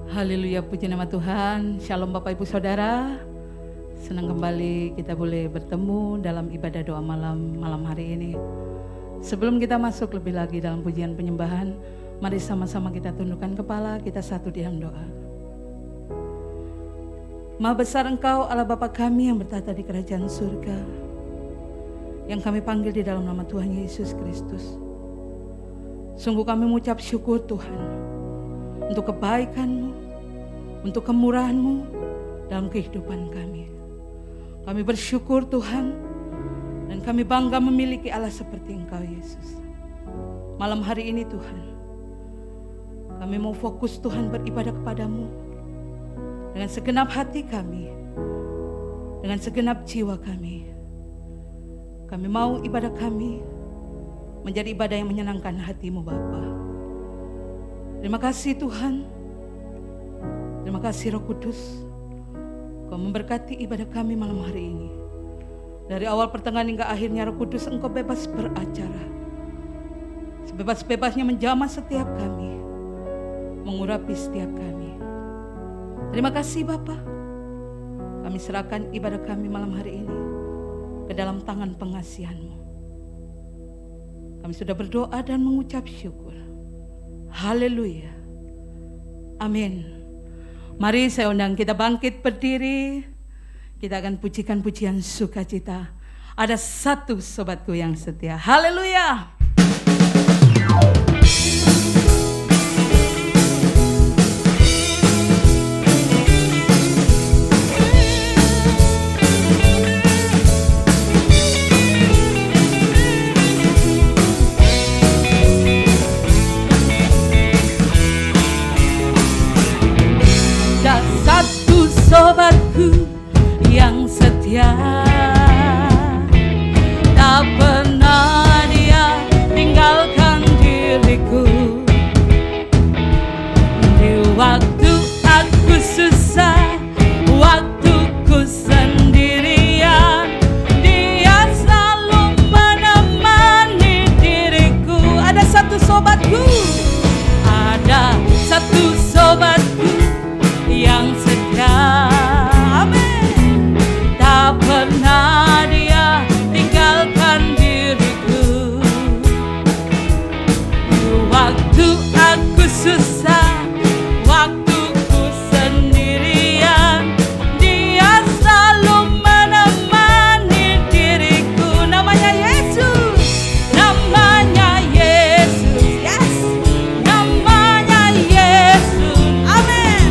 Haleluya, puji nama Tuhan. Shalom Bapak Ibu Saudara. Senang kembali kita boleh bertemu dalam ibadah doa malam hari ini. Sebelum kita masuk lebih lagi dalam pujian penyembahan, mari sama-sama kita tundukkan kepala, kita satu diam doa. Maha besar Engkau Allah Bapa kami yang bertata di kerajaan surga, yang kami panggil di dalam nama Tuhan Yesus Kristus. Sungguh kami mengucap syukur Tuhan untuk kebaikan-Mu, untuk kemurahan-Mu dalam kehidupan kami. Kami bersyukur Tuhan, dan kami bangga memiliki Allah seperti Engkau Yesus. Malam hari ini Tuhan, kami mau fokus Tuhan beribadah kepada-Mu dengan segenap hati kami, dengan segenap jiwa kami. Kami mau ibadah kami menjadi ibadah yang menyenangkan hati-Mu Bapa. Terima kasih Tuhan. Terima kasih Roh Kudus. Kau memberkati ibadah kami malam hari ini. Dari awal pertengahan hingga akhirnya Roh Kudus Engkau bebas beracara. Sebebas-bebasnya menjamah setiap kami, mengurapi setiap kami. Terima kasih Bapa. Kami serahkan ibadah kami malam hari ini ke dalam tangan pengasihan-Mu. Kami sudah berdoa dan mengucap syukur. Haleluya. Amin. Mari saya undang kita bangkit berdiri. Kita akan pujikan pujian sukacita. Ada satu sobatku yang setia. Haleluya. Sobatku yang setia, tak pernah dia tinggalkan diriku. Di waktu aku susah, waktuku sendirian, dia selalu menemani diriku. Ada satu sobatku, ada satu sobatku yang setia. Amin. Tak pernah dia tinggalkan diriku. Waktu aku susah, waktuku sendirian, dia selalu menemani diriku. Namanya Yesus, namanya Yesus, yes, namanya Yesus, amin.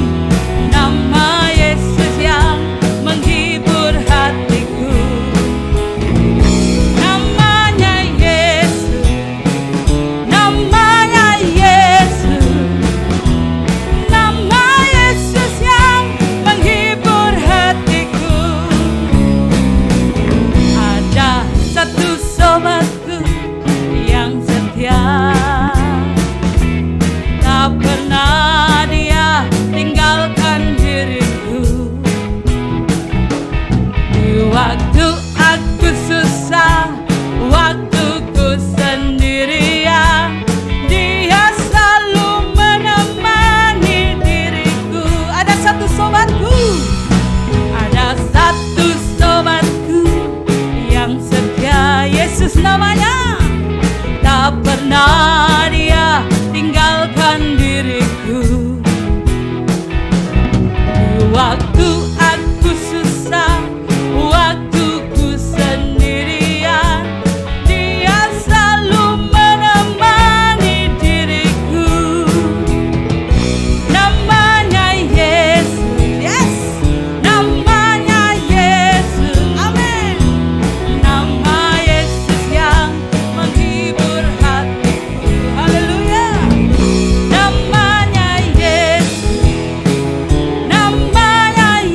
Nama Yesus yang menghibur hatiku. Namanya Yesus, namanya Yesus, nama Yesus yang menghibur hatiku. Ada satu sobatku yang setia, tak pernah dia tinggalkan diriku. Di waktu aku susah, waktuku sendirian, dia selalu menemani diriku. Ada satu sobatku, ada satu sobatku yang setia. Yesus namanya, tak pernah dia tinggalkan diriku. Waktu aku susah, waktuku sendirian, dia selalu menemani diriku. Namanya Yesus, yes, namanya Yesus, amin. Nama Yesus yang menghibur hatiku. Haleluya. Namanya Yesus, namanya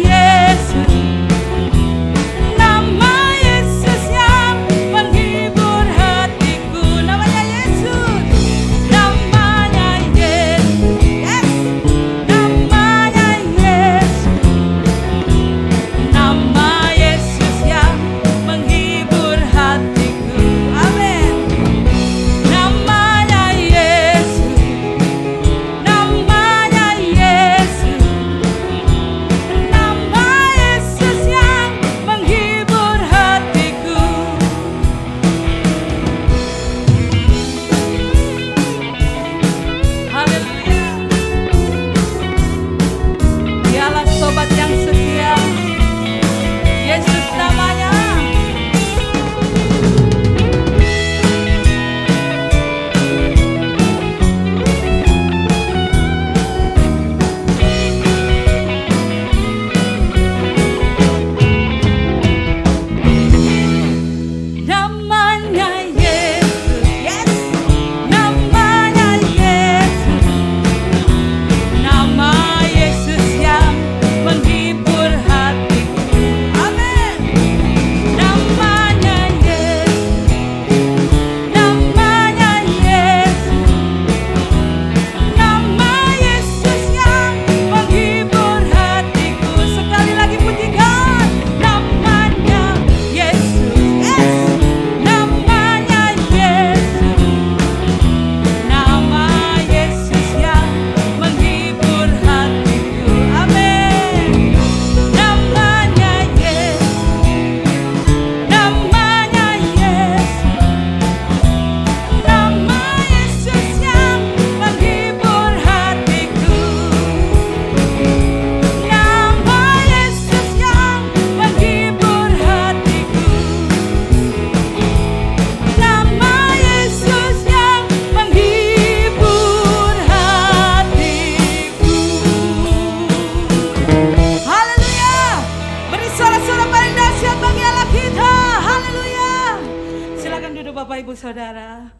Bapak Ibu Saudara,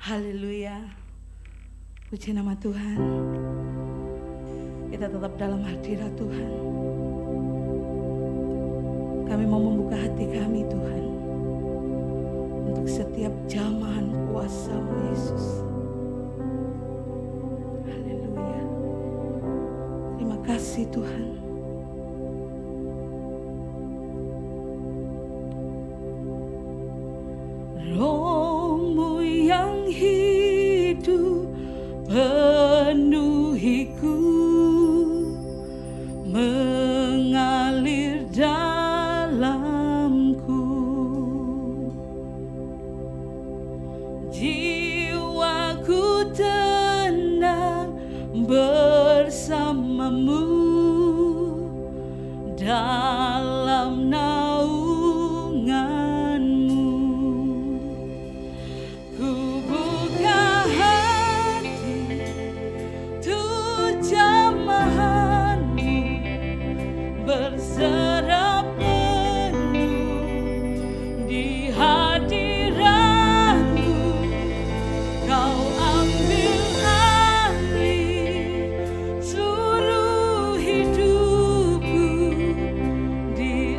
haleluya. Puji nama Tuhan. Kita tetap dalam hadirat Tuhan. Kami mau membuka hati kami Tuhan, untuk setiap jamahan kuasa-Mu Yesus. Haleluya. Terima kasih Tuhan. Roh-Mu yang hidup penuhiku, mengalir dalamku. Jiwaku tenang bersama-Mu dalam naungan-Mu. Ku buka hati untuk jamahan-Mu, berserah penuh di hadirat-Mu. Kau ambil alih seluruh hidupku di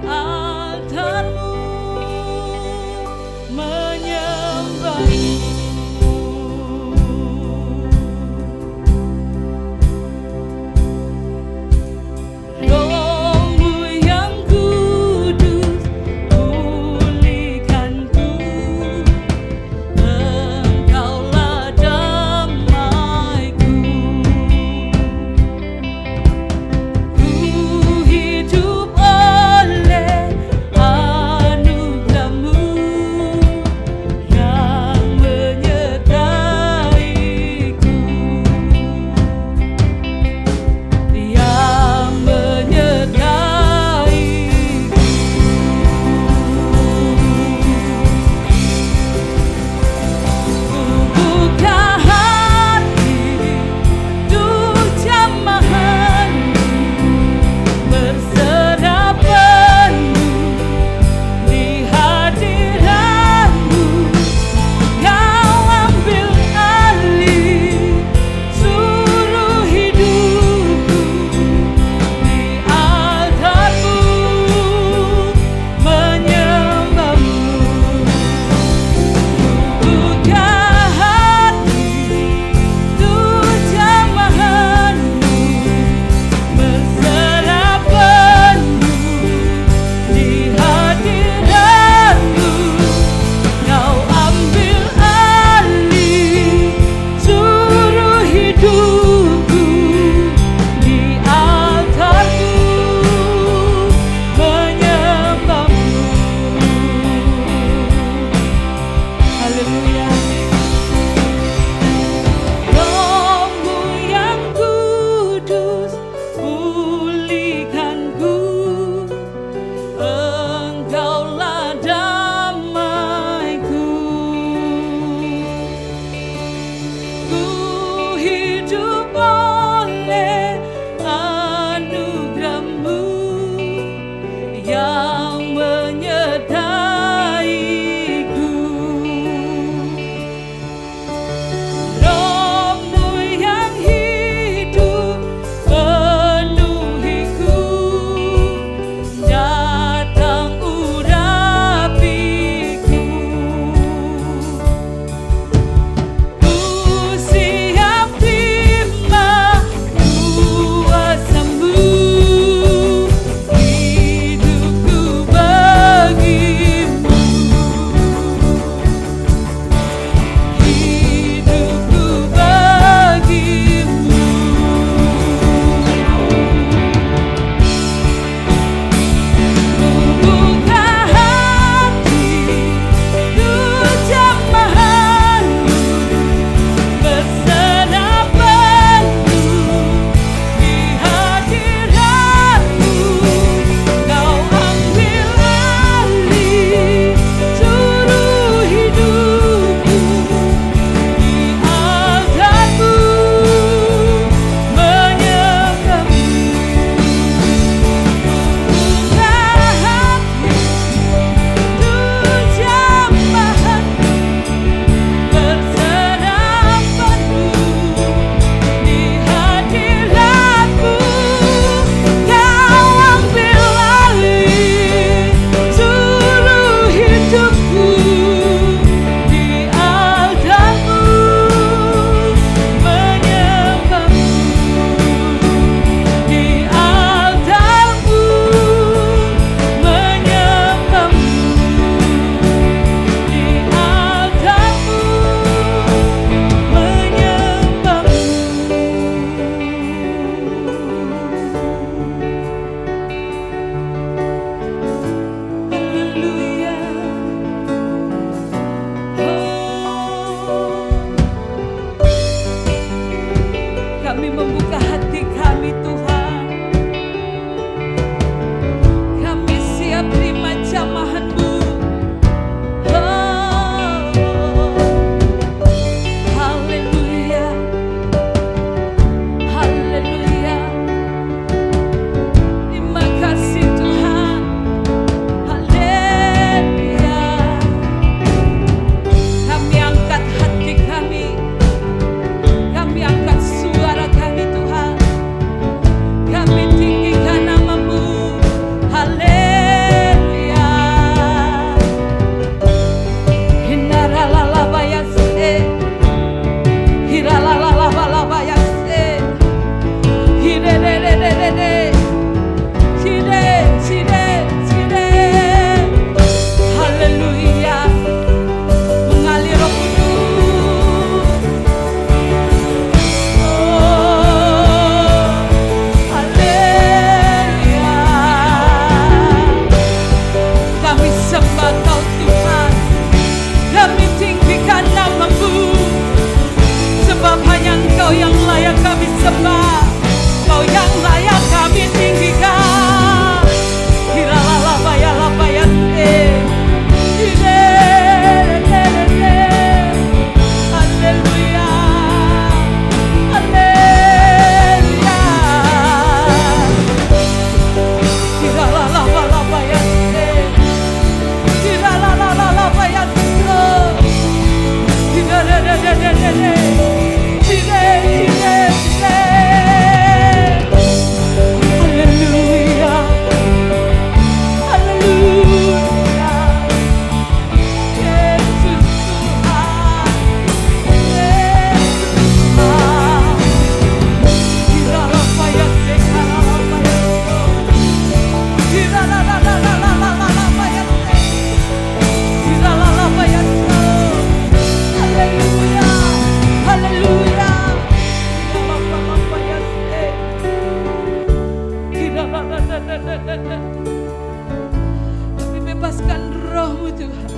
Kami bebaskan roh-Mu Tuhan,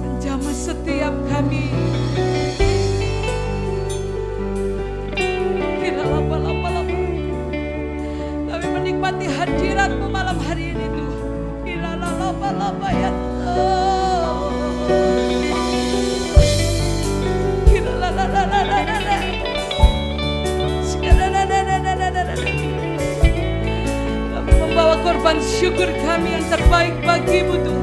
menjamah setiap kami. Kami menikmati hadirat-Mu malam hari ini Tuhan. Ya kami membawa korban syukur kami yang terbaik bagi-Mu Tuhan.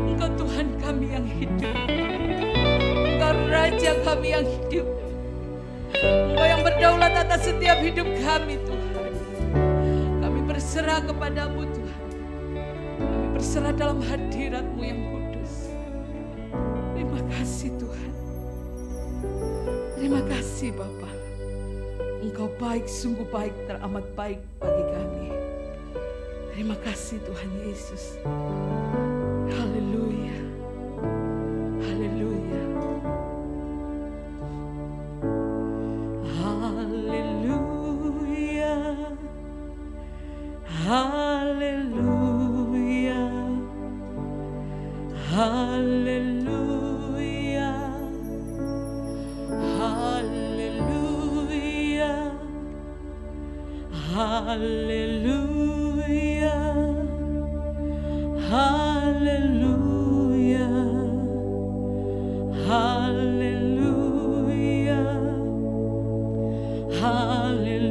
Engkau Tuhan kami yang hidup, Engkau Raja kami yang hidup, Engkau yang berdaulat atas setiap hidup kami Tuhan. Kami berserah kepada-Mu Tuhan, kami berserah dalam hadirat-Mu yang kudus. Terima kasih Tuhan, terima kasih Bapa. Engkau baik, sungguh baik, teramat baik bagi kami. Terima kasih Tuhan Yesus. Haleluya. Haleluya. Haleluya. Haleluya. Haleluya. Haleluya. Haleluya. Haleluya, haleluya, haleluya, haleluya.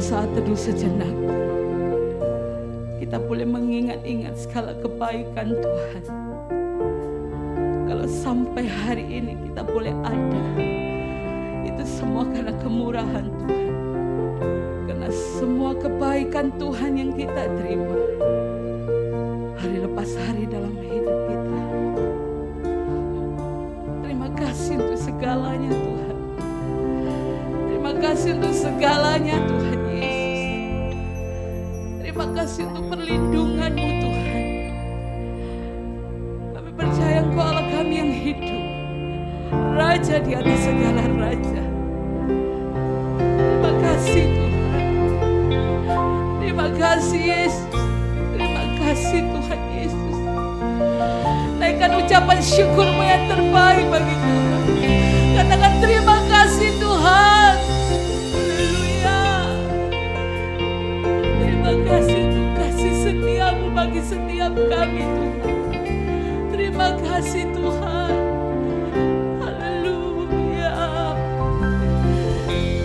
saat teduh sejenak, kita boleh mengingat-ingat segala kebaikan Tuhan. Kalau sampai hari ini kita boleh ada, itu semua karena kemurahan Tuhan, karena semua kebaikan Tuhan yang kita terima hari lepas hari dalam hidup kita. Terima kasih untuk segalanya Tuhan. Terima kasih untuk segalanya Tuhan Yesus. Terima kasih untuk perlindungan-Mu Tuhan. Kami percaya Engkau Allah kami yang hidup, Raja di atas segala raja. Terima kasih Tuhan. Terima kasih Yesus. Terima kasih Tuhan Yesus. Naikkan ucapan syukur-Mu yang terbaik bagi Tuhan. Katakan terima kasih Tuhan. Haleluya. Terima kasih untuk kasih setia-Mu bagi setiap kami Tuhan. Terima kasih Tuhan. Haleluya.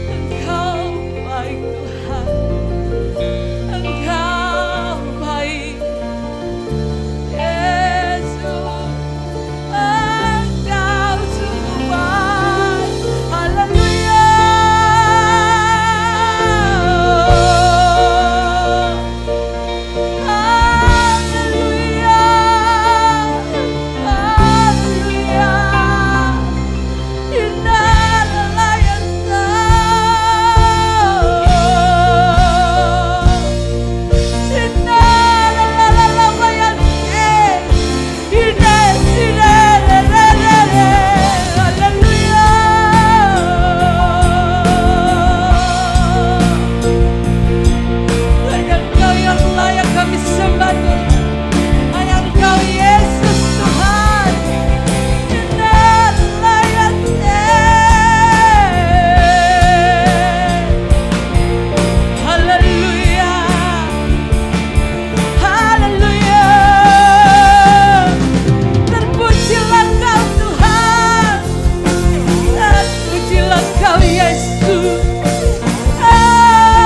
Engkau baik Tuhan. Engkau baik. Yesus, Engkau sungguh baik. Haleluya. Haleluya. Haleluya. Indah layak Kau. Indah layak Indah, haleluya. Hanya Engkau yang layak kami sembah Tuhan. Hanya Engkau Yesus Tuhan. Indah layak haleluya. Haleluya. Terpujilah Engkau Tuhan. Terpujilah Engkau Yesus. Haleluya.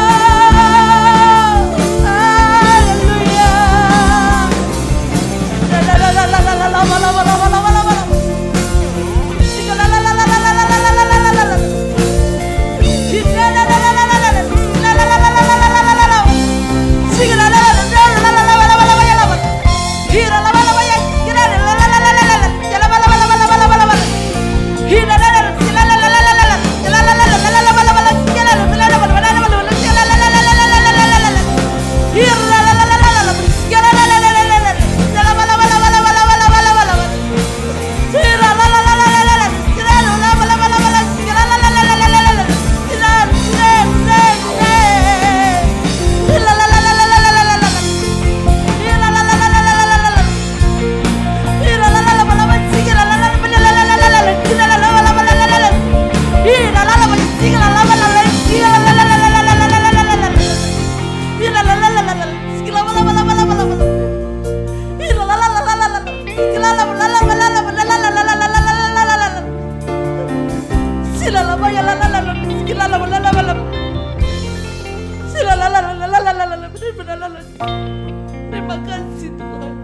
Terima kasih Tuhan.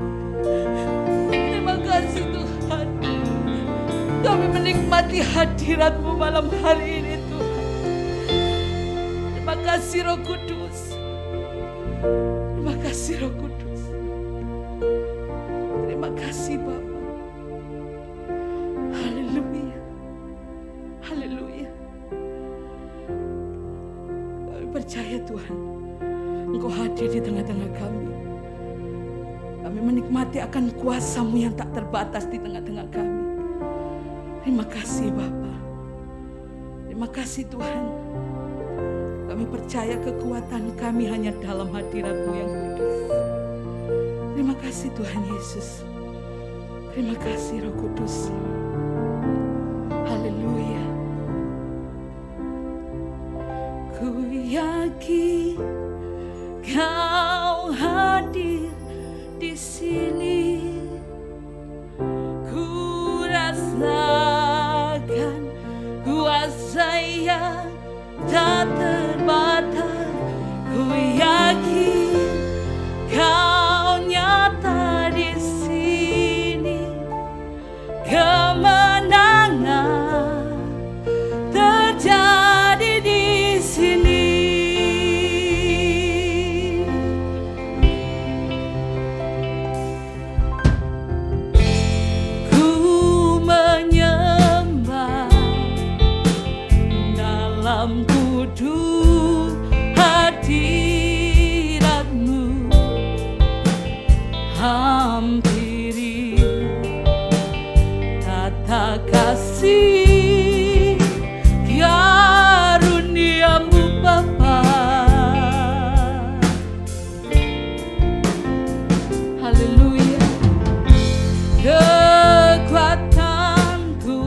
Terima kasih Tuhan. Kami menikmati hadirat-Mu malam hari ini Tuhan. Terima kasih Roh Kudus. Terima kasih Roh Kudus. Terima kasih Bapa. Haleluya. Haleluya. Kami percaya Tuhan, Engkau hadir di tengah-tengah kami. Kami menikmati akan kuasa-Mu yang tak terbatas di tengah-tengah kami. Terima kasih Bapa. Terima kasih Tuhan. Kami percaya kekuatan kami hanya dalam hadirat-Mu yang kudus. Terima kasih Tuhan Yesus. Terima kasih Roh Kudus. Haleluya. Ku yakin Kau hadir di sini. Ku rasakan kuasa yang tak terbatas yakin Kau nyata di sini, kemenangan terjadi di sini. Ku menyembah dalam kudus hadirat-Mu, hampiri tata kasih karunia-Mu Bapa. Haleluya. Kekuatanku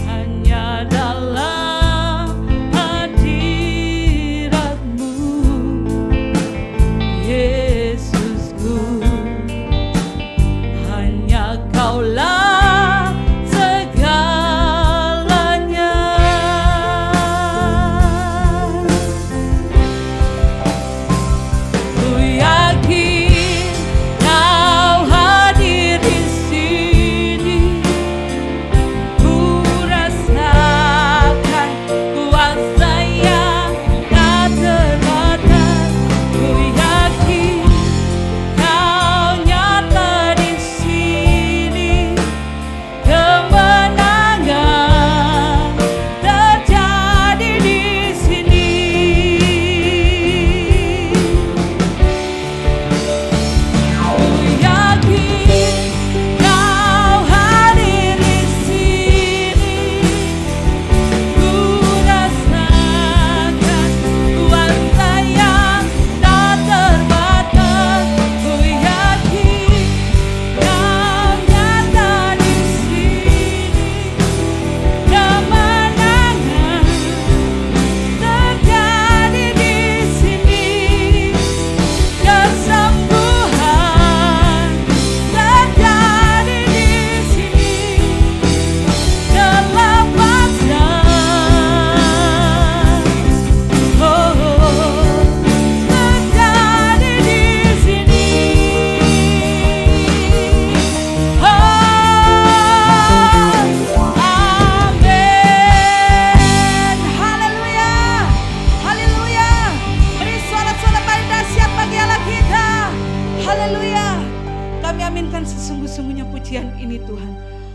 hanya dalam hadirat-Mu, Yesusku. Hanya Kaulah segalanya. Ku yakin Kau hadir di sini. Ku rasakan kuasa yang tak terbatas. Ku yakin Kau nyata di sini, kemenangan terjadi di sini. Ku yakin Kau hadir di sini. Ku rasakan kuasa yang tak terbatas. Ku yakin Kau nyata di sini, kemenangan terjadi di sini, kesembuhan terjadi di sini, kelepasan terjadi di sini. Amin. Haleluya. Haleluya. Beri suara-suara paling dahsyat bagi Allah kita. Haleluya. Kami aminkan sesungguh-sungguhnya pujian ini Tuhan,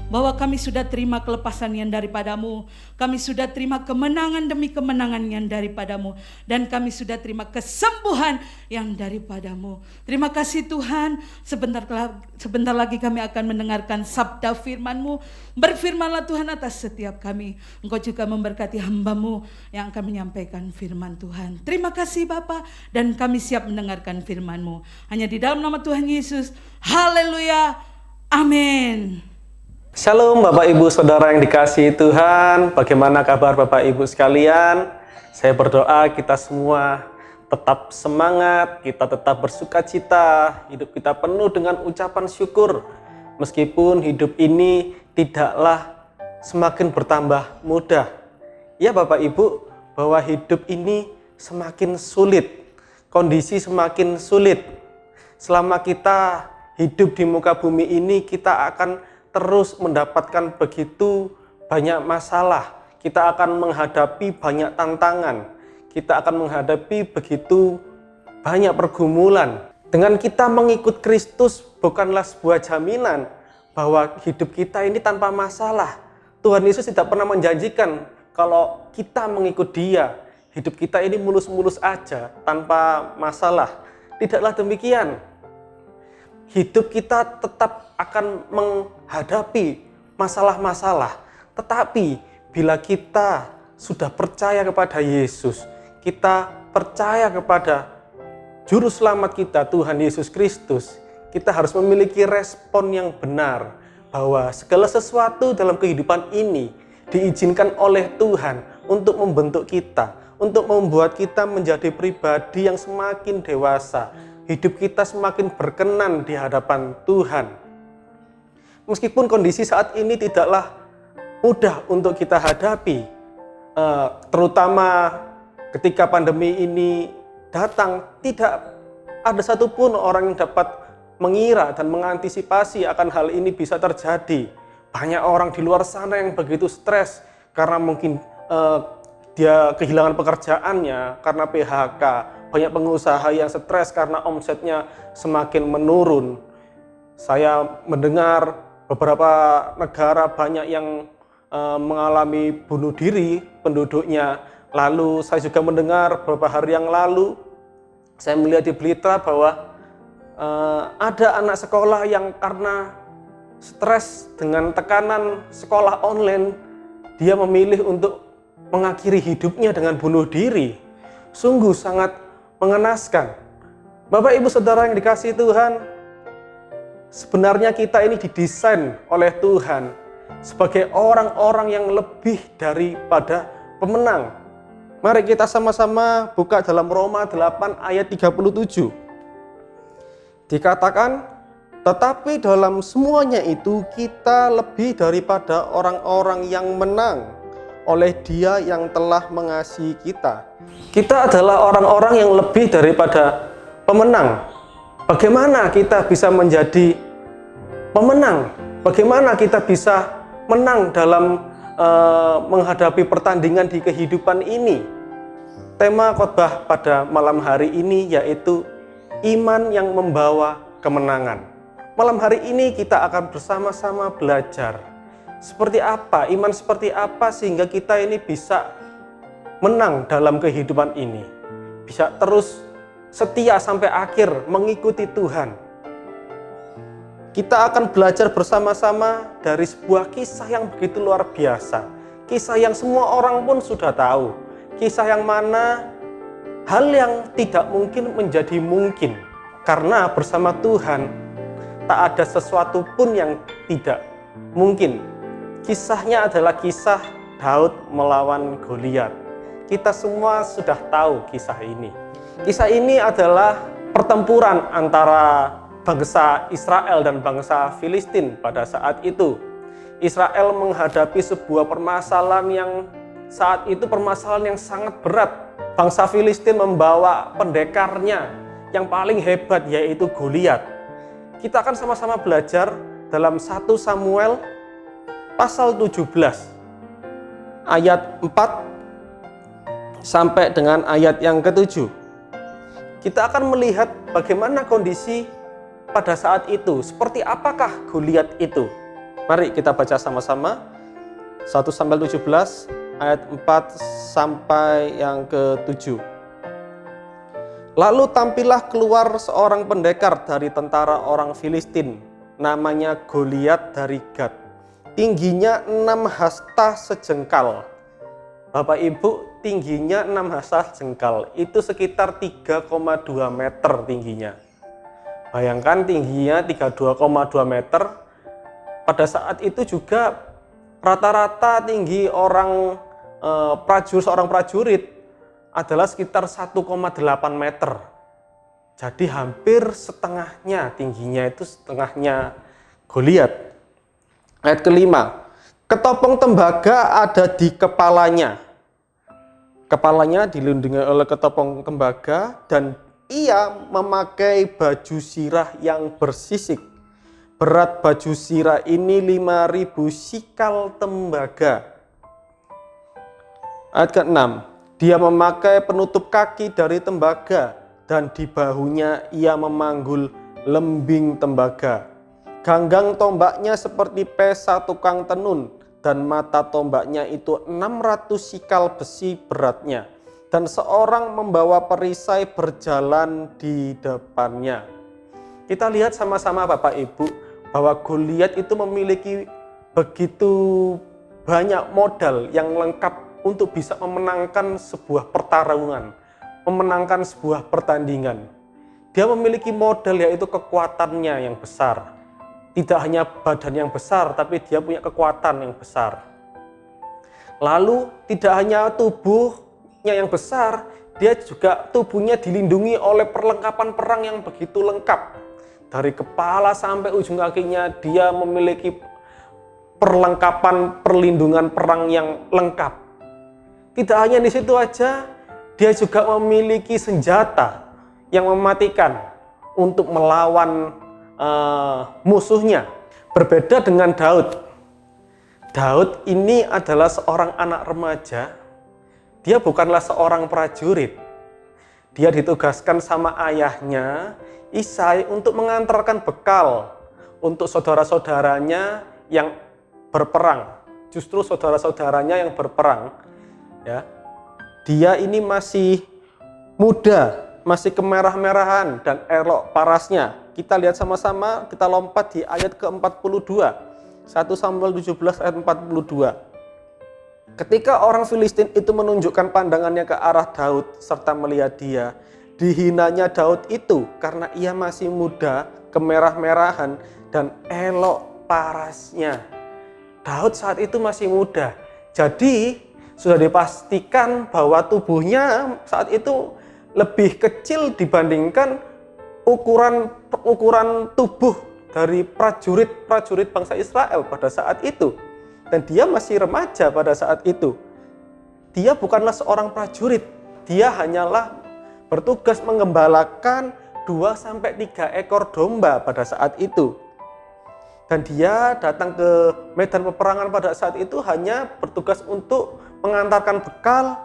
bahwa kami sudah terima kelepasan yang daripada-Mu, kami sudah terima kemenangan demi kemenangan yang daripada-Mu, dan kami sudah terima kesembuhan yang daripada-Mu. Terima kasih Tuhan. Sebentar lagi kami akan mendengarkan sabda firman-Mu. Berfirmanlah Tuhan atas setiap kami. Engkau juga memberkati hamba-Mu yang akan menyampaikan firman Tuhan. Terima kasih Bapa, dan kami siap mendengarkan firman-Mu. Hanya di dalam nama Tuhan Yesus. Haleluya. Amin. Shalom Bapak Ibu Saudara yang dikasihi Tuhan. Bagaimana kabar Bapak Ibu sekalian? Saya berdoa kita semua tetap semangat, kita tetap bersuka cita, hidup kita penuh dengan ucapan syukur. Meskipun hidup ini tidaklah semakin bertambah mudah. Ya Bapak Ibu, bahwa hidup ini semakin sulit, kondisi semakin sulit. Selama kita hidup di muka bumi ini, kita akan terus mendapatkan begitu banyak masalah. Kita akan menghadapi banyak tantangan. Kita akan menghadapi begitu banyak pergumulan. Dengan kita mengikut Kristus bukanlah sebuah jaminan bahwa hidup kita ini tanpa masalah. Tuhan Yesus tidak pernah menjanjikan kalau kita mengikut Dia, hidup kita ini mulus-mulus aja tanpa masalah. Tidaklah demikian. Hidup kita tetap akan menghadapi masalah-masalah. Tetapi bila kita sudah percaya kepada Yesus, kita percaya kepada Juru Selamat kita, Tuhan Yesus Kristus, kita harus memiliki respon yang benar bahwa segala sesuatu dalam kehidupan ini diizinkan oleh Tuhan untuk membentuk kita, untuk membuat kita menjadi pribadi yang semakin dewasa. Hidup kita semakin berkenan di hadapan Tuhan. Meskipun kondisi saat ini tidaklah mudah untuk kita hadapi, terutama ketika pandemi ini datang, tidak ada satupun orang yang dapat mengira dan mengantisipasi akan hal ini bisa terjadi. Banyak orang di luar sana yang begitu stres karena mungkin dia kehilangan pekerjaannya karena PHK. Banyak pengusaha yang stres karena omsetnya semakin menurun. Saya mendengar beberapa negara banyak yang mengalami bunuh diri penduduknya. Lalu saya juga mendengar beberapa hari yang lalu, saya melihat di berita bahwa ada anak sekolah yang karena stres dengan tekanan sekolah online, dia memilih untuk mengakhiri hidupnya dengan bunuh diri. Sungguh sangat mengenaskan. Bapak Ibu Saudara yang dikasihi Tuhan, sebenarnya kita ini didesain oleh Tuhan sebagai orang-orang yang lebih daripada pemenang. Mari kita sama-sama buka dalam Roma 8 ayat 37. Dikatakan, tetapi dalam semuanya itu kita lebih daripada orang-orang yang menang oleh Dia yang telah mengasihi kita. Kita adalah orang-orang yang lebih daripada pemenang. Bagaimana kita bisa menjadi pemenang? Bagaimana kita bisa menang dalam menghadapi pertandingan di kehidupan ini? Tema khotbah pada malam hari ini yaitu iman yang membawa kemenangan. Malam hari ini kita akan bersama-sama belajar seperti apa, iman seperti apa sehingga kita ini bisa menang dalam kehidupan ini. Bisa terus setia sampai akhir mengikuti Tuhan. Kita akan belajar bersama-sama dari sebuah kisah yang begitu luar biasa. Kisah yang semua orang pun sudah tahu. Kisah yang mana hal yang tidak mungkin menjadi mungkin. Karena bersama Tuhan tak ada sesuatu pun yang tidak mungkin. Kisahnya adalah kisah Daud melawan Goliat. Kita semua sudah tahu kisah ini. Kisah ini adalah pertempuran antara bangsa Israel dan bangsa Filistin pada saat itu. Israel menghadapi sebuah permasalahan yang saat itu permasalahan yang sangat berat. Bangsa Filistin membawa pendekarnya yang paling hebat yaitu Goliat. Kita akan sama-sama belajar dalam 1 Samuel pasal 17 ayat 4 sampai dengan ayat yang ke-7. Kita akan melihat bagaimana kondisi pada saat itu, seperti apakah Goliat itu. Mari kita baca sama-sama 1 Samuel 17 ayat 4 sampai yang ke-7. Lalu tampillah keluar seorang pendekar dari tentara orang Filistin, namanya Goliat dari Gat. Tingginya 6 hasta sejengkal. Bapak Ibu, tingginya 6 hasta sejengkal, itu sekitar 3,2 meter tingginya. Bayangkan tingginya 32,2 meter. Pada saat itu juga rata-rata tinggi seorang prajurit adalah sekitar 1,8 meter. Jadi hampir setengahnya tingginya, itu setengahnya Goliat. Ayat kelima, ketopong tembaga ada di kepalanya. Kepalanya dilindungi oleh ketopong tembaga dan ia memakai baju sirah yang bersisik. Berat baju sirah ini 5.000 sikal tembaga. Ayat ke-6, dia memakai penutup kaki dari tembaga dan di bahunya ia memanggul lembing tembaga. Ganggang tombaknya seperti pesa tukang tenun dan mata tombaknya itu 600 sikal besi beratnya. Dan seorang membawa perisai berjalan di depannya. Kita lihat sama-sama Bapak Ibu bahwa Goliat itu memiliki begitu banyak modal yang lengkap untuk bisa memenangkan sebuah pertarungan, memenangkan sebuah pertandingan. Dia memiliki modal yaitu kekuatannya yang besar. Tidak hanya badan yang besar, tapi dia punya kekuatan yang besar. Lalu tidak hanya tubuhnya yang besar, dia juga tubuhnya dilindungi oleh perlengkapan perang yang begitu lengkap. Dari kepala sampai ujung kakinya dia memiliki perlengkapan perlindungan perang yang lengkap. Tidak hanya di situ aja, dia juga memiliki senjata yang mematikan untuk melawan musuhnya. Berbeda dengan Daud. Daud ini adalah seorang anak remaja. Dia bukanlah seorang prajurit. Dia ditugaskan sama ayahnya, Isai, untuk mengantarkan bekal untuk saudara-saudaranya yang berperang. Justru saudara-saudaranya yang berperang, ya. Dia ini masih muda, masih kemerah-merahan dan elok parasnya. Kita lihat sama-sama, kita lompat di ayat ke-42. 1 Samuel 17 ayat 42. Ketika orang Filistin itu menunjukkan pandangannya ke arah Daud serta melihat dia, dihinanya Daud itu karena ia masih muda, kemerah-merahan dan elok parasnya. Daud saat itu masih muda. Jadi sudah dipastikan bahwa tubuhnya saat itu lebih kecil dibandingkan ukuran tubuh dari prajurit bangsa Israel pada saat itu. Dan dia masih remaja pada saat itu. Dia bukanlah seorang prajurit. Dia hanyalah bertugas mengembalakan 2-3 ekor domba pada saat itu. Dan dia datang ke medan peperangan pada saat itu hanya bertugas untuk mengantarkan bekal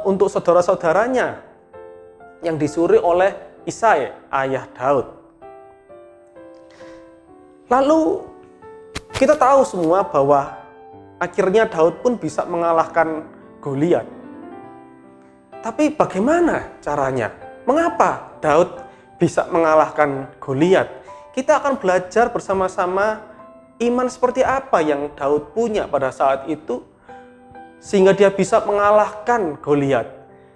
untuk saudara-saudaranya yang disuruh oleh Isai, ayah Daud. Lalu kita tahu semua bahwa akhirnya Daud pun bisa mengalahkan Goliat. Tapi bagaimana caranya? Mengapa Daud bisa mengalahkan Goliat? Kita akan belajar bersama-sama iman seperti apa yang Daud punya pada saat itu sehingga dia bisa mengalahkan Goliat,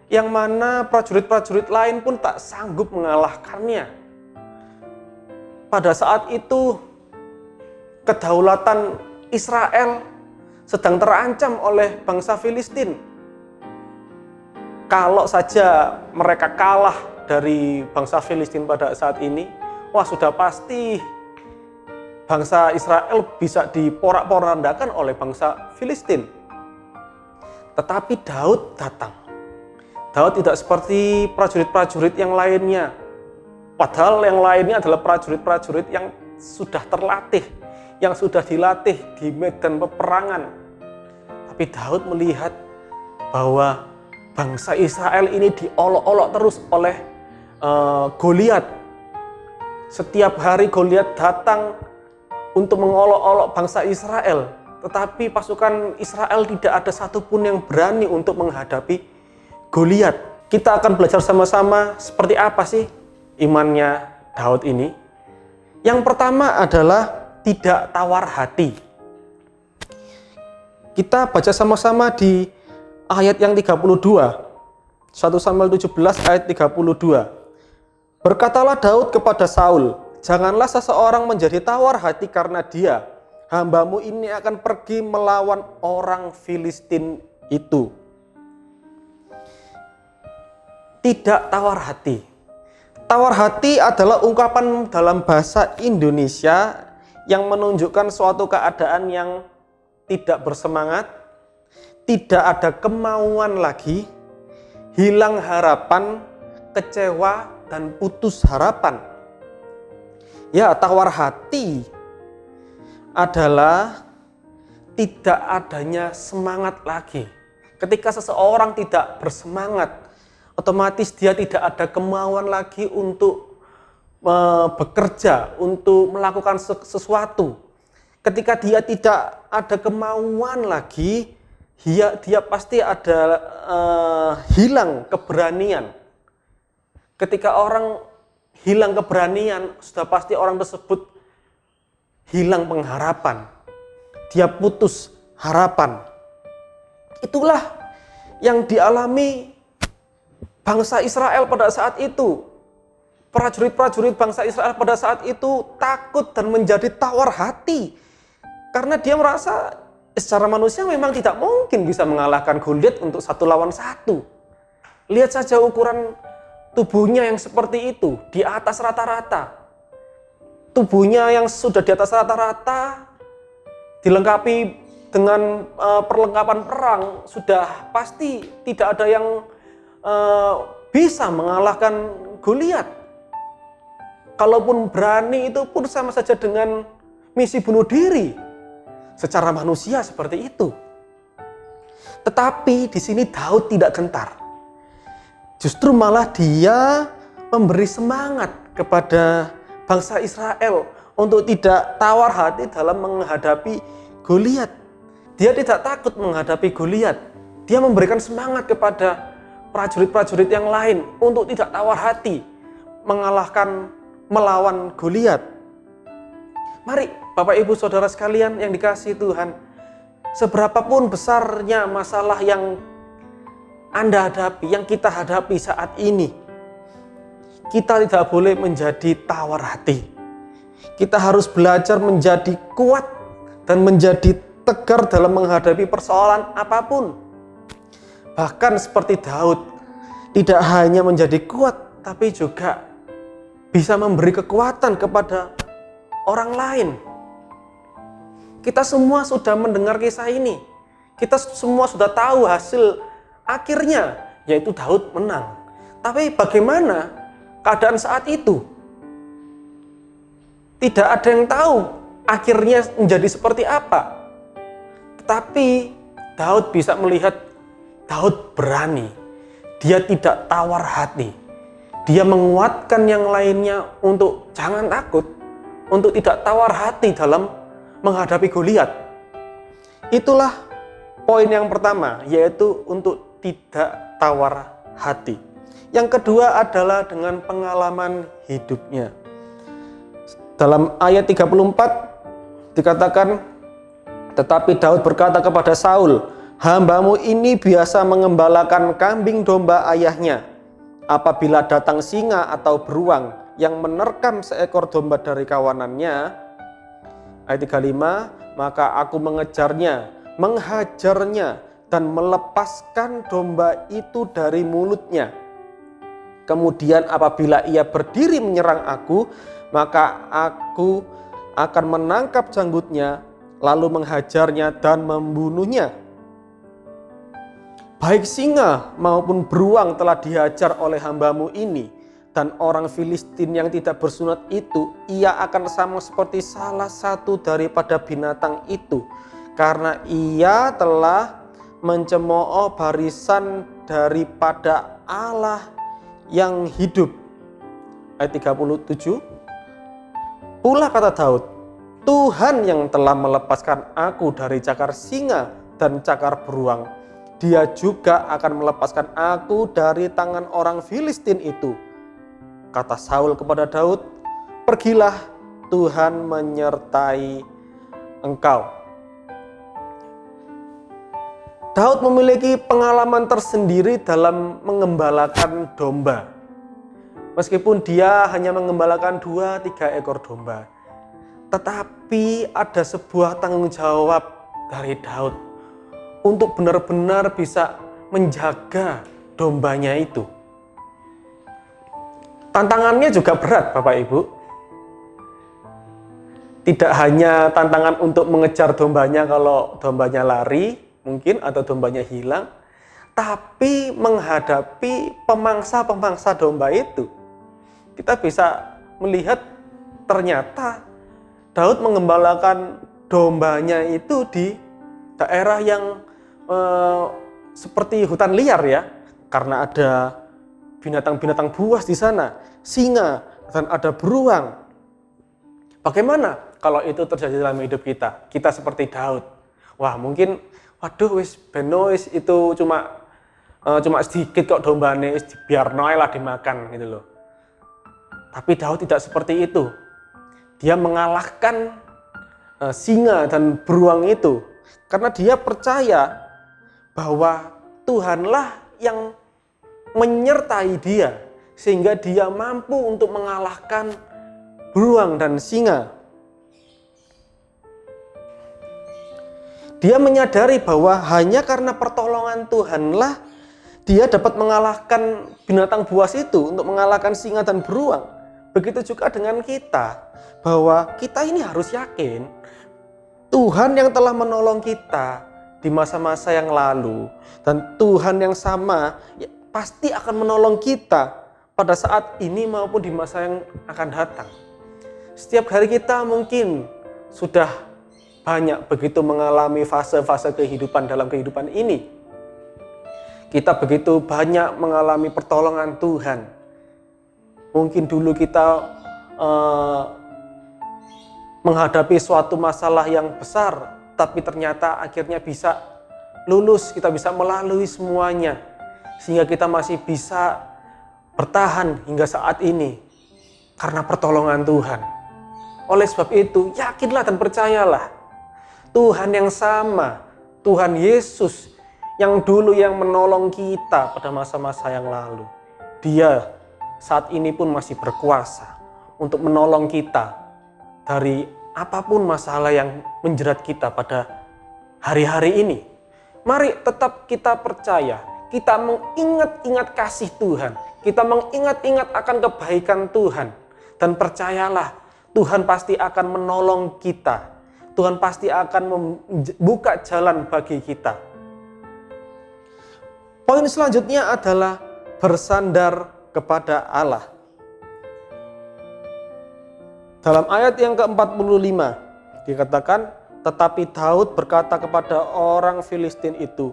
yang mana prajurit-prajurit lain pun tak sanggup mengalahkannya. Pada saat itu kedaulatan Israel sedang terancam oleh bangsa Filistin. Kalau saja mereka kalah dari bangsa Filistin pada saat ini, wah sudah pasti bangsa Israel bisa diporak-porandakan oleh bangsa Filistin. Tetapi Daud datang. Daud tidak seperti prajurit-prajurit yang lainnya. Padahal yang lainnya adalah prajurit-prajurit yang sudah terlatih, yang sudah dilatih di medan peperangan. Tapi Daud melihat bahwa bangsa Israel ini diolok-olok terus oleh Goliat. Setiap hari Goliat datang untuk mengolok-olok bangsa Israel. Tetapi pasukan Israel tidak ada satupun yang berani untuk menghadapi Goliat. Kita akan belajar sama-sama seperti apa sih imannya Daud ini. Yang pertama adalah tidak tawar hati. Kita baca sama-sama di ayat yang 32. 1 Samuel 17 ayat 32. Berkatalah Daud kepada Saul, janganlah seseorang menjadi tawar hati karena dia. Hambamu ini akan pergi melawan orang Filistin itu. Tidak tawar hati. Tawar hati adalah ungkapan dalam bahasa Indonesia yang menunjukkan suatu keadaan yang tidak bersemangat, tidak ada kemauan lagi, hilang harapan, kecewa, dan putus harapan. Ya, tawar hati adalah tidak adanya semangat lagi. Ketika seseorang tidak bersemangat, otomatis dia tidak ada kemauan lagi untuk bekerja, untuk melakukan sesuatu. Ketika dia tidak ada kemauan lagi, dia pasti ada hilang keberanian. Ketika orang hilang keberanian, sudah pasti orang tersebut hilang pengharapan. Dia putus harapan. Itulah yang dialami bangsa Israel pada saat itu. Prajurit-prajurit bangsa Israel pada saat itu takut dan menjadi tawar hati. Karena dia merasa secara manusia memang tidak mungkin bisa mengalahkan Goliat untuk 1 lawan 1. Lihat saja ukuran tubuhnya yang seperti itu, di atas rata-rata. Tubuhnya yang sudah di atas rata-rata, dilengkapi dengan perlengkapan perang sudah pasti tidak ada yang bisa mengalahkan Goliat. Kalaupun berani itu pun sama saja dengan misi bunuh diri. Secara manusia seperti itu. Tetapi di sini Daud tidak gentar. Justru malah dia memberi semangat kepada bangsa Israel untuk tidak tawar hati dalam menghadapi Goliat. Dia tidak takut menghadapi Goliat. Dia memberikan semangat kepada prajurit-prajurit yang lain untuk tidak tawar hati melawan Goliat. Mari Bapak Ibu Saudara sekalian yang dikasihi Tuhan, seberapapun besarnya masalah yang Anda hadapi, yang kita hadapi saat ini, kita tidak boleh menjadi tawar hati. Kita harus belajar menjadi kuat dan menjadi tegar dalam menghadapi persoalan apapun. Bahkan seperti Daud, tidak hanya menjadi kuat, tapi juga bisa memberi kekuatan kepada orang lain. Kita semua sudah mendengar kisah ini. Kita semua sudah tahu hasil akhirnya, yaitu Daud menang. Tapi bagaimana keadaan saat itu? Tidak ada yang tahu akhirnya menjadi seperti apa. Tetapi Daud bisa melihat Daud berani. Dia tidak tawar hati. Dia menguatkan yang lainnya untuk jangan takut, untuk tidak tawar hati dalam menghadapi Goliat. Itulah poin yang pertama, yaitu untuk tidak tawar hati. Yang kedua adalah dengan pengalaman hidupnya. Dalam ayat 34 dikatakan, tetapi Daud berkata kepada Saul, "Hambamu ini biasa mengembalakan kambing domba ayahnya. Apabila datang singa atau beruang yang menerkam seekor domba dari kawanannya," ayat 35, "maka aku mengejarnya, menghajarnya, dan melepaskan domba itu dari mulutnya. Kemudian apabila ia berdiri menyerang aku, maka aku akan menangkap janggutnya, lalu menghajarnya dan membunuhnya. Baik singa maupun beruang telah dihajar oleh hambamu ini, dan orang Filistin yang tidak bersunat itu, ia akan sama seperti salah satu daripada binatang itu, karena ia telah mencemooh barisan daripada Allah yang hidup." Ayat 37, pula kata Daud, "Tuhan yang telah melepaskan aku dari cakar singa dan cakar beruang, Dia juga akan melepaskan aku dari tangan orang Filistin itu." Kata Saul kepada Daud, "Pergilah, Tuhan menyertai engkau." Daud memiliki pengalaman tersendiri dalam mengembalakan domba. Meskipun dia hanya mengembalakan 2-3 ekor domba, tetapi ada sebuah tanggung jawab dari Daud untuk benar-benar bisa menjaga dombanya itu. Tantangannya juga berat, Bapak Ibu. Tidak hanya tantangan untuk mengejar dombanya kalau dombanya lari mungkin atau dombanya hilang, tapi menghadapi pemangsa-pemangsa domba itu. Kita bisa melihat ternyata Daud mengembalakan dombanya itu di daerah yang seperti hutan liar ya, karena ada binatang-binatang buas di sana, singa dan ada beruang. Bagaimana kalau itu terjadi dalam hidup kita? Kita seperti Daud. Wah, mungkin waduh wis benois itu cuma sedikit kok dombane, wis biarno ae lah dimakan gitu loh. Tapi Daud tidak seperti itu. Dia mengalahkan singa dan beruang itu karena dia percaya bahwa Tuhanlah yang menyertai dia, sehingga dia mampu untuk mengalahkan beruang dan singa. Dia menyadari bahwa hanya karena pertolongan Tuhanlah dia dapat mengalahkan binatang buas itu, untuk mengalahkan singa dan beruang. Begitu juga dengan kita, bahwa kita ini harus yakin Tuhan yang telah menolong kita di masa-masa yang lalu, dan Tuhan yang sama ya, pasti akan menolong kita pada saat ini maupun di masa yang akan datang. Setiap hari kita mungkin sudah banyak begitu mengalami fase-fase kehidupan dalam kehidupan ini. Kita begitu banyak mengalami pertolongan Tuhan. Mungkin dulu kita menghadapi suatu masalah yang besar, tapi ternyata akhirnya bisa lulus, kita bisa melalui semuanya, sehingga kita masih bisa bertahan hingga saat ini karena pertolongan Tuhan. Oleh sebab itu, yakinlah dan percayalah, Tuhan yang sama, Tuhan Yesus yang dulu yang menolong kita pada masa-masa yang lalu, Dia saat ini pun masih berkuasa untuk menolong kita dari apapun masalah yang menjerat kita pada hari-hari ini. Mari tetap kita percaya, kita mengingat-ingat kasih Tuhan, kita mengingat-ingat akan kebaikan Tuhan, dan percayalah Tuhan pasti akan menolong kita. Tuhan pasti akan membuka jalan bagi kita. Poin selanjutnya adalah bersandar kepada Allah. Dalam ayat yang ke-45 dikatakan, tetapi Daud berkata kepada orang Filistin itu,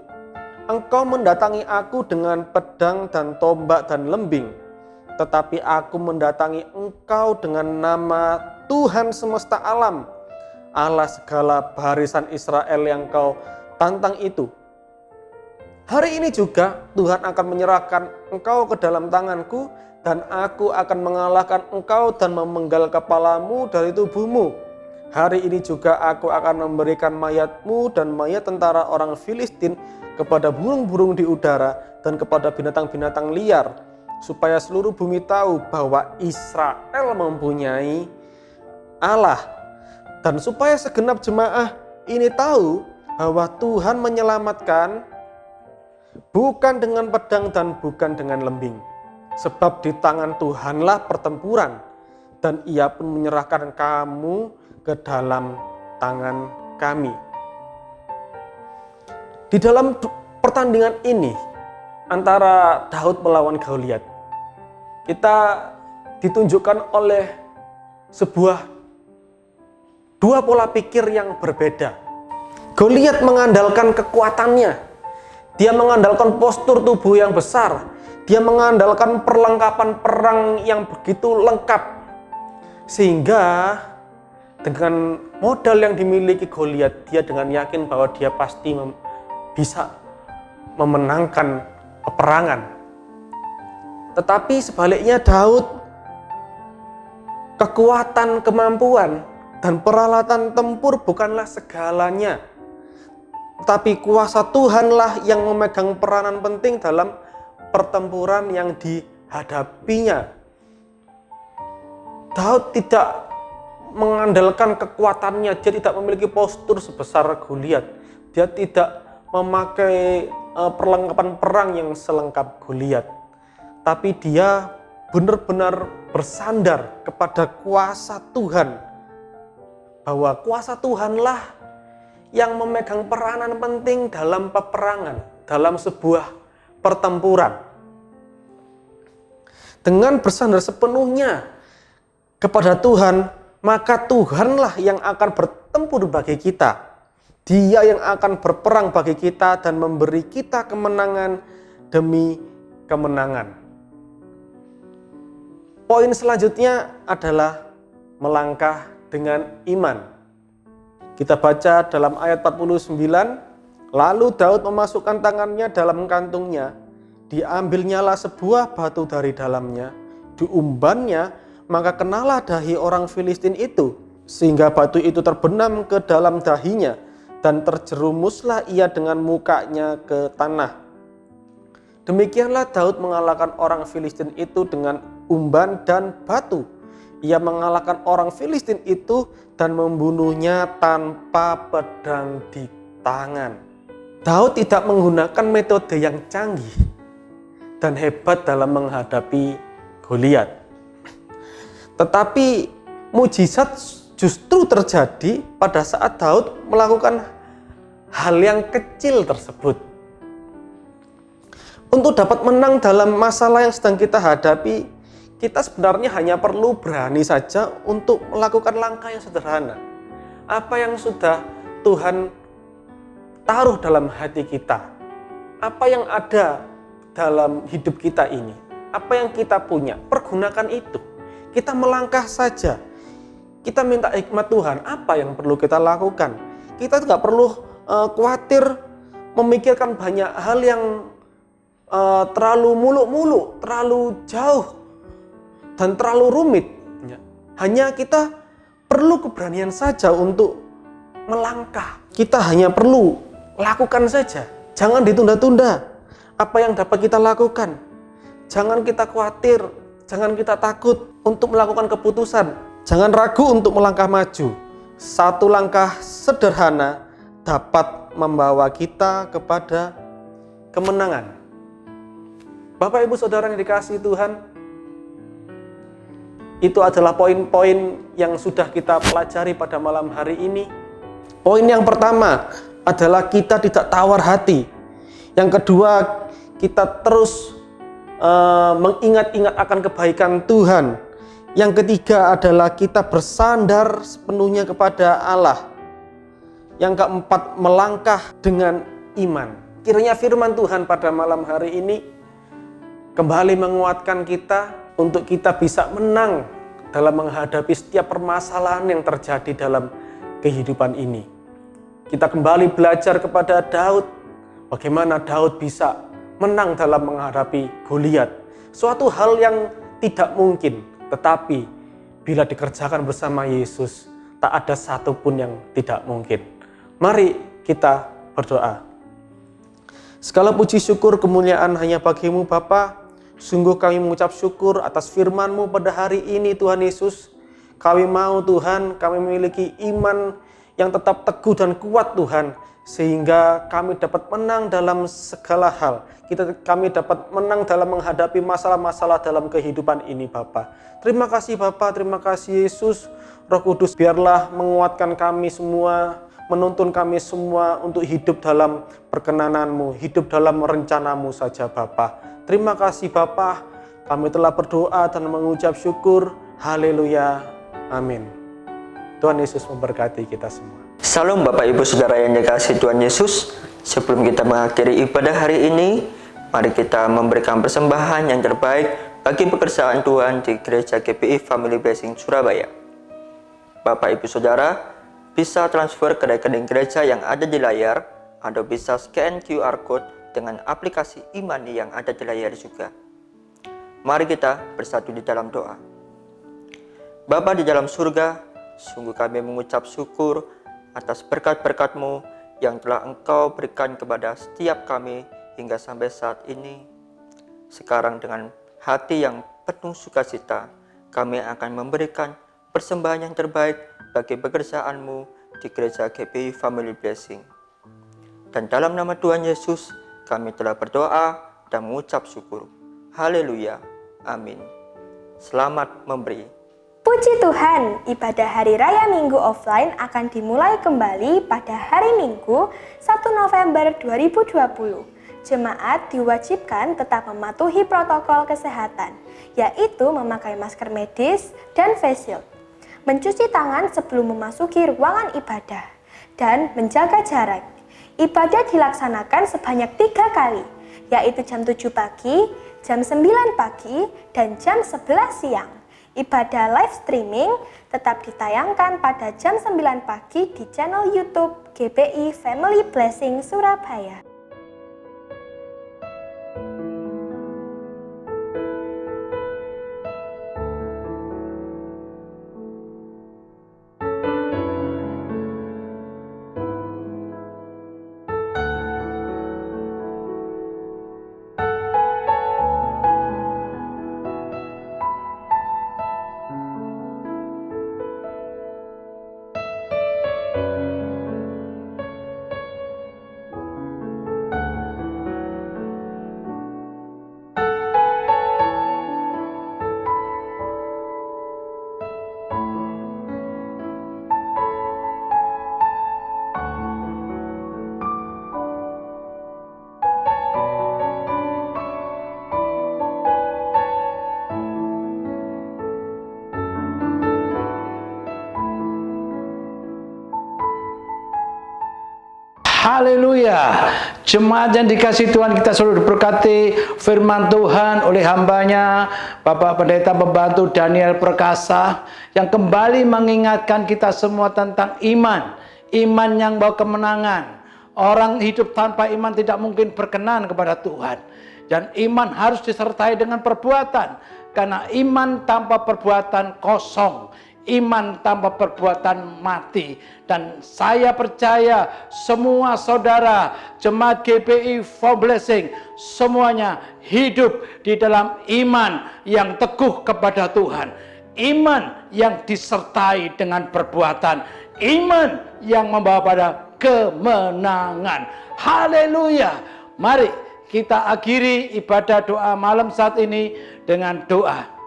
engkau mendatangi aku dengan pedang dan tombak dan lembing, tetapi aku mendatangi engkau dengan nama Tuhan semesta alam, Allah segala barisan Israel yang kau tantang itu. Hari ini juga Tuhan akan menyerahkan engkau ke dalam tanganku, dan aku akan mengalahkan engkau dan memenggal kepalamu dari tubuhmu. Hari ini juga aku akan memberikan mayatmu dan mayat tentara orang Filistin kepada burung-burung di udara dan kepada binatang-binatang liar, supaya seluruh bumi tahu bahwa Israel mempunyai Allah, dan supaya segenap jemaah ini tahu bahwa Tuhan menyelamatkan bukan dengan pedang dan bukan dengan lembing, sebab di tangan Tuhanlah pertempuran, dan Ia pun menyerahkan kamu ke dalam tangan kami. Di dalam pertandingan ini antara Daud melawan Goliat, kita ditunjukkan oleh dua pola pikir yang berbeda. Goliat mengandalkan kekuatannya. Dia mengandalkan postur tubuh yang besar. Dia mengandalkan perlengkapan perang yang begitu lengkap. Sehingga dengan modal yang dimiliki Goliat, dia dengan yakin bahwa dia pasti bisa memenangkan peperangan. Tetapi sebaliknya Daud, kekuatan, kemampuan, dan peralatan tempur bukanlah segalanya. Tapi kuasa Tuhanlah yang memegang peranan penting dalam pertempuran yang dihadapinya. Daud tidak mengandalkan kekuatannya, dia tidak memiliki postur sebesar Goliat. Dia tidak memakai perlengkapan perang yang selengkap Goliat. Tapi dia benar-benar bersandar kepada kuasa Tuhan. Bahwa kuasa Tuhanlah yang memegang peranan penting dalam peperangan, dalam sebuah pertempuran. Dengan bersandar sepenuhnya kepada Tuhan, maka Tuhanlah yang akan bertempur bagi kita. Dia yang akan berperang bagi kita dan memberi kita kemenangan demi kemenangan. Poin selanjutnya adalah melangkah dengan iman. Kita baca dalam ayat 49, lalu Daud memasukkan tangannya dalam kantungnya, diambilnyalah sebuah batu dari dalamnya, diumbannya, maka kenalah dahi orang Filistin itu, sehingga batu itu terbenam ke dalam dahinya, dan terjerumuslah ia dengan mukanya ke tanah. Demikianlah Daud mengalahkan orang Filistin itu dengan umban dan batu. Ia mengalahkan orang Filistin itu dan membunuhnya tanpa pedang di tangan. Daud tidak menggunakan metode yang canggih dan hebat dalam menghadapi Goliat. Tetapi mujizat justru terjadi pada saat Daud melakukan hal yang kecil tersebut. Untuk dapat menang dalam masalah yang sedang kita hadapi, kita sebenarnya hanya perlu berani saja untuk melakukan langkah yang sederhana. Apa yang sudah Tuhan taruh dalam hati kita, apa yang ada dalam hidup kita ini, apa yang kita punya, pergunakan itu. Kita melangkah saja. Kita minta hikmat Tuhan, apa yang perlu kita lakukan. Kita tidak perlu khawatir memikirkan banyak hal yang terlalu muluk-muluk, terlalu jauh, dan terlalu rumit. Hanya kita perlu keberanian saja untuk melangkah. Kita hanya perlu lakukan saja. Jangan ditunda-tunda apa yang dapat kita lakukan. Jangan kita khawatir, jangan kita takut untuk melakukan keputusan. Jangan ragu untuk melangkah maju. Satu langkah sederhana dapat membawa kita kepada kemenangan. Bapak Ibu Saudara yang dikasihi Tuhan, itu adalah poin-poin yang sudah kita pelajari pada malam hari ini. Poin yang pertama adalah kita tidak tawar hati. Yang kedua, kita terus mengingat-ingat akan kebaikan Tuhan. Yang ketiga adalah kita bersandar sepenuhnya kepada Allah. Yang keempat, melangkah dengan iman. Kiranya firman Tuhan pada malam hari ini kembali menguatkan kita untuk kita bisa menang dalam menghadapi setiap permasalahan yang terjadi dalam kehidupan ini. Kita kembali belajar kepada Daud, bagaimana Daud bisa menang dalam menghadapi Goliat. Suatu hal yang tidak mungkin, tetapi bila dikerjakan bersama Yesus, tak ada satupun yang tidak mungkin. Mari kita berdoa. Segala puji syukur kemuliaan hanya bagi-Mu Bapa. Sungguh kami mengucap syukur atas firman-Mu pada hari ini Tuhan Yesus. Kami mau Tuhan, kami memiliki iman yang tetap teguh dan kuat Tuhan, sehingga kami dapat menang dalam segala hal. Kami dapat menang dalam menghadapi masalah-masalah dalam kehidupan ini Bapa. Terima kasih Bapa, terima kasih Yesus. Roh Kudus biarlah menguatkan kami semua, menuntun kami semua untuk hidup dalam perkenanan-Mu, hidup dalam rencana-Mu saja Bapa. Terima kasih Bapa, kami telah berdoa dan mengucap syukur. Haleluya, amin. Tuhan Yesus memberkati kita semua. Salam Bapak Ibu Saudara yang dikasihi Tuhan Yesus. Sebelum kita mengakhiri ibadah hari ini, mari kita memberikan persembahan yang terbaik bagi pekerjaan Tuhan di Gereja GBI Family Blessing Surabaya. Bapak Ibu Saudara bisa transfer ke rekening gereja yang ada di layar, atau bisa scan QR Code dengan aplikasi e-money yang ada di layar juga. Mari kita bersatu di dalam doa. Bapa di dalam surga, sungguh kami mengucap syukur atas berkat-berkat-Mu yang telah Engkau berikan kepada setiap kami hingga sampai saat ini. Sekarang dengan hati yang penuh sukacita, kami akan memberikan persembahan yang terbaik bagi pekerjaan-Mu di Gereja GBI Family Blessing. Dan dalam nama Tuhan Yesus, kami telah berdoa dan mengucap syukur. Haleluya. Amin. Selamat memberi. Puji Tuhan, ibadah Hari Raya Minggu offline akan dimulai kembali pada hari Minggu 1 November 2020. Jemaat diwajibkan tetap mematuhi protokol kesehatan, yaitu memakai masker medis dan face shield, mencuci tangan sebelum memasuki ruangan ibadah, dan menjaga jarak. Ibadah dilaksanakan sebanyak 3 kali, yaitu jam 7 pagi, jam 9 pagi, dan jam 11 siang. Ibadah live streaming tetap ditayangkan pada jam 9 pagi di channel YouTube GBI Family Blessing Surabaya. Haleluya. Jemaat yang dikasihi Tuhan, kita selalu diberkati firman Tuhan oleh hambanya Bapak Pendeta Pembantu Daniel Perkasa yang kembali mengingatkan kita semua tentang iman. Iman yang bawa kemenangan. Orang hidup tanpa iman tidak mungkin berkenan kepada Tuhan. Dan iman harus disertai dengan perbuatan. Karena iman tanpa perbuatan kosong. Iman tanpa perbuatan mati. Dan saya percaya semua saudara jemaat GPI for Blessing semuanya hidup di dalam iman yang teguh kepada Tuhan. Iman yang disertai dengan perbuatan. Iman yang membawa pada kemenangan. Haleluya. Mari kita akhiri ibadah doa malam saat ini dengan doa.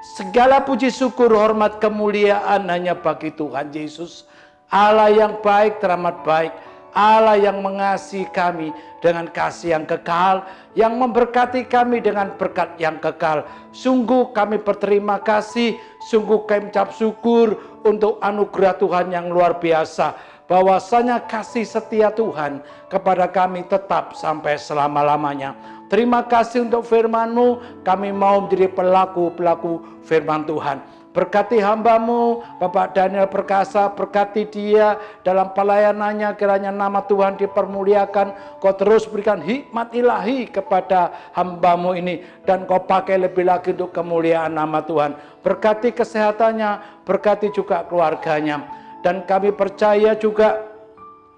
Segala puji syukur, hormat, kemuliaan hanya bagi Tuhan Yesus, Allah yang baik, teramat baik, Allah yang mengasihi kami dengan kasih yang kekal, yang memberkati kami dengan berkat yang kekal. Sungguh kami berterima kasih, sungguh kami ucap syukur untuk anugerah Tuhan yang luar biasa. Bahwasanya kasih setia Tuhan kepada kami tetap sampai selama-lamanya. Terima kasih untuk firman-Mu, kami mau menjadi pelaku-pelaku firman Tuhan. Berkati hamba-Mu, Bapak Daniel Perkasa, berkati dia dalam pelayanannya, kiranya nama Tuhan dipermuliakan. Kau terus berikan hikmat ilahi kepada hamba-Mu ini, dan Kau pakai lebih lagi untuk kemuliaan nama Tuhan. Berkati kesehatannya, berkati juga keluarganya. Dan kami percaya juga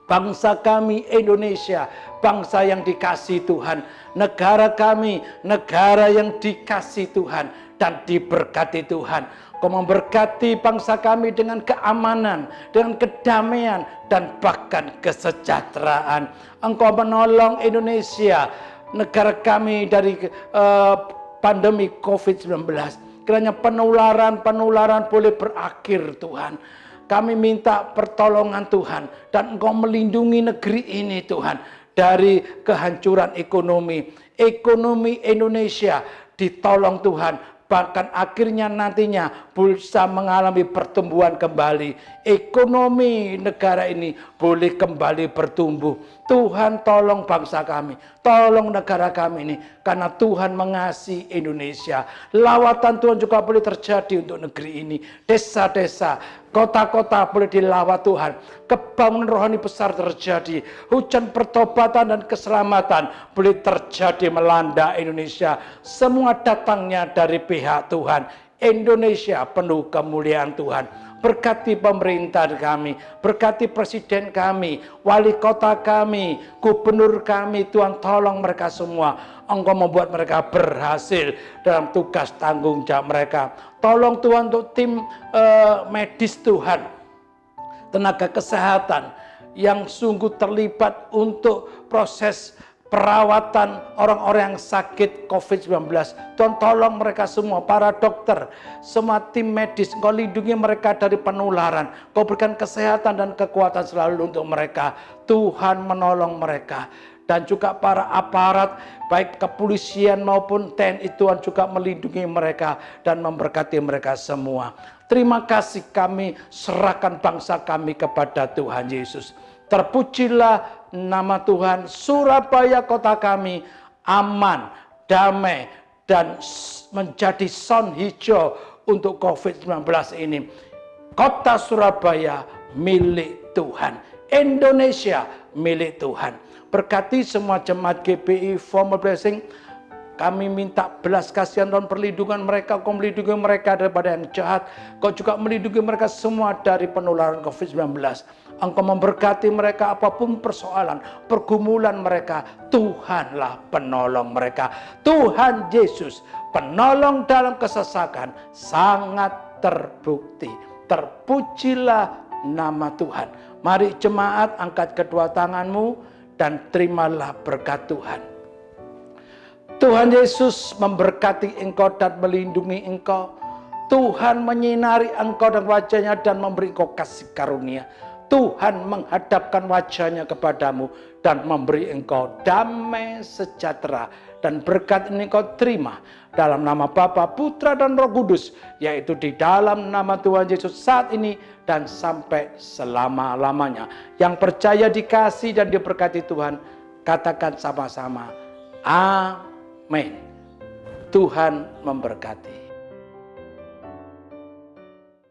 bangsa kami Indonesia, bangsa yang dikasihi Tuhan. Negara kami, negara yang dikasihi Tuhan dan diberkati Tuhan. Kau memberkati bangsa kami dengan keamanan, dengan kedamaian, dan bahkan kesejahteraan. Engkau menolong Indonesia, negara kami dari pandemi COVID-19. Kiranya penularan boleh berakhir Tuhan. Kami minta pertolongan Tuhan, dan Engkau melindungi negeri ini Tuhan dari kehancuran ekonomi. Ekonomi Indonesia ditolong Tuhan, bahkan akhirnya nantinya bisa mengalami pertumbuhan kembali. Ekonomi negara ini boleh kembali bertumbuh. Tuhan tolong bangsa kami, tolong negara kami ini, karena Tuhan mengasihi Indonesia. Lawatan Tuhan juga boleh terjadi untuk negeri ini. Desa-desa, kota-kota boleh dilawat Tuhan. Kebangunan rohani besar terjadi. Hujan pertobatan dan keselamatan boleh terjadi melanda Indonesia. Semua datangnya dari pihak Tuhan. Indonesia penuh kemuliaan Tuhan. Berkati pemerintah kami, berkati presiden kami, wali kota kami, gubernur kami. Tuhan tolong mereka semua. Engkau membuat mereka berhasil dalam tugas tanggung jawab mereka. Tolong Tuhan untuk tim medis Tuhan, tenaga kesehatan yang sungguh terlibat untuk proses perawatan orang-orang yang sakit COVID-19. Tuhan tolong mereka semua, para dokter, semua tim medis. Engkau lindungi mereka dari penularan. Kau berikan kesehatan dan kekuatan selalu untuk mereka. Tuhan menolong mereka. Dan juga para aparat, baik kepolisian maupun TNI, Tuhan juga melindungi mereka dan memberkati mereka semua. Terima kasih, kami serahkan bangsa kami kepada Tuhan Yesus. Terpujilah nama Tuhan. Surabaya kota kami aman, damai, dan menjadi sound hijau untuk COVID-19 ini. Kota Surabaya milik Tuhan. Indonesia milik Tuhan. Berkati semua jemaat GPI for Blessing. Kami minta belas kasihan dan perlindungan mereka. Kau melindungi mereka daripada yang jahat. Kau juga melindungi mereka semua dari penularan COVID-19. Engkau memberkati mereka apapun persoalan, pergumulan mereka. Tuhanlah penolong mereka. Tuhan Yesus, penolong dalam kesesakan, sangat terbukti. Terpujilah nama Tuhan. Mari jemaat, angkat kedua tanganmu dan terimalah berkat Tuhan. Tuhan Yesus memberkati engkau dan melindungi engkau. Tuhan menyinari engkau dan wajahnya dan memberi engkau kasih karunia. Tuhan menghadapkan wajahnya kepadamu dan memberi engkau damai sejahtera, dan berkat ini engkau terima dalam nama Bapa, Putra, dan Roh Kudus, yaitu di dalam nama Tuhan Yesus saat ini dan sampai selama-lamanya. Yang percaya dikasih dan diberkati Tuhan, katakan sama-sama, amin. Tuhan memberkati.